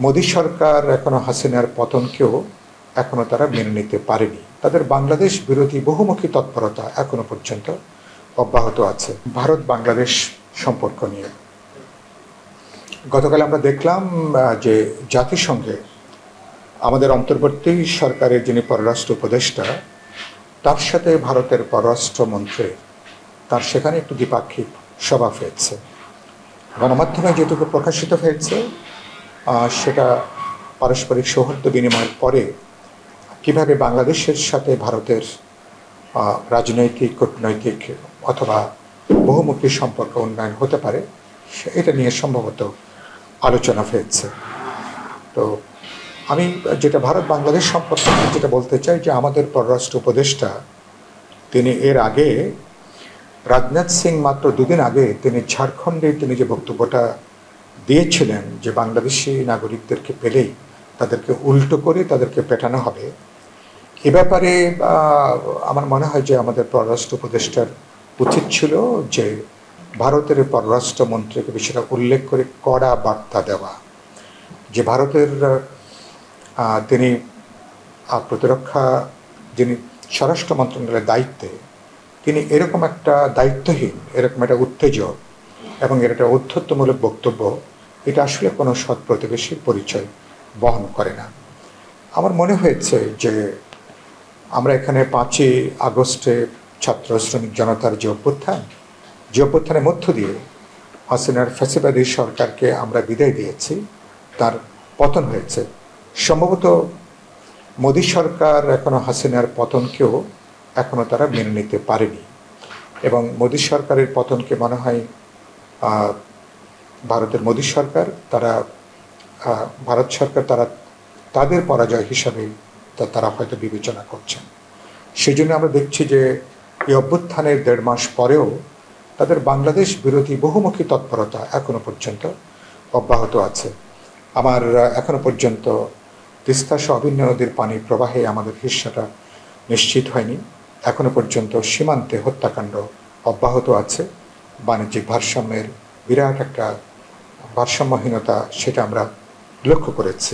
মোদী সরকার এখনো হাসিনার পতনকেও এখনো তারা মেনে নিতে পারেনি। তাদের বাংলাদেশ বিরোধী বহুমুখী তৎপরতা এখনো পর্যন্ত অব্যাহত আছে। ভারত বাংলাদেশ সম্পর্ক নিয়ে গতকাল আমরা দেখলাম যে জাতিসংঘে আমাদের অন্তর্বর্তী সরকারের যিনি পররাষ্ট্র উপদেষ্টা, তার সাথে ভারতের পররাষ্ট্রমন্ত্রী তার সেখানে একটু দ্বিপাক্ষিক সভা হয়েছে। গণমাধ্যমে যেটুকু প্রকাশিত হয়েছে সেটা পারস্পরিক সৌহার্দ্য বিনিময়ের পরে কিভাবে বাংলাদেশের সাথে ভারতের রাজনৈতিক, কূটনৈতিক অথবা বহুমুখী সম্পর্ক উন্নয়ন হতে পারে এটা নিয়ে সম্ভবত আলোচনা হয়েছে। তো আমি যেটা ভারত বাংলাদেশ সম্পর্কে যেটা বলতে চাই যে আমাদের পররাষ্ট্র উপদেষ্টা তিনি এর আগে রাজনাথ সিং মাত্র দুদিন আগে তিনি ঝাড়খণ্ডে তিনি যে বক্তব্যটা দিয়েছিলেন যে বাংলাদেশি নাগরিকদেরকে পেলেই তাদেরকে উল্টো করে তাদেরকে পেটানো হবে, এ ব্যাপারে আমার মনে হয় যে আমাদের পররাষ্ট্র উপদেষ্টার উচিত ছিল যে ভারতের পররাষ্ট্রমন্ত্রীকে বিষয়টা উল্লেখ করে কড়া বার্তা দেওয়া যে ভারতের তিনি প্রতিরক্ষা যিনি স্বরাষ্ট্র মন্ত্রণালয়ের দায়িত্বে তিনি এরকম একটা দায়িত্বহীন, এরকম একটা উত্তেজক এবং এর একটা ঔদ্ধত্যমূলক বক্তব্য এটা আসলে কোনো সৎ প্রতিবেশীর পরিচয় বহন করে না। আমার মনে হয়েছে যে আমরা এখানে 5ই আগস্টে ছাত্র শ্রমিক জনতার যে অভ্যুত্থানের মধ্য দিয়ে হাসিনার ফ্যাসিবাদী সরকারকে আমরা বিদায় দিয়েছি, তার পতন হয়েছে। সম্ভবত মোদী সরকার এখনো হাসিনার পতনকেও এখনো তারা মেনে নিতে পারেনি এবং মোদী সরকারের পতনকে মনে হয় ভারতের মোদী সরকার ভারত সরকার তাদের পরাজয় হিসাবে তারা হয়তো বিবেচনা করছেন। সেই জন্য আমরা দেখছি যে এই অভ্যুত্থানের 1.5 মাস পরেও তাদের বাংলাদেশ বিরোধী বহুমুখী তৎপরতা এখনো পর্যন্ত অব্যাহত আছে। আমার এখনো পর্যন্ত তিস্তা সহ বিভিন্ন নদীর পানি প্রবাহে আমাদের হিস্সাটা নিশ্চিত হয়নি। এখনো পর্যন্ত সীমান্তে হত্যাকাণ্ড অব্যাহত আছে। বাণিজ্যিক ভারসাম্যের বিরাট একটা ভারসাম্যহীনতা সেটা আমরা লক্ষ্য করেছি।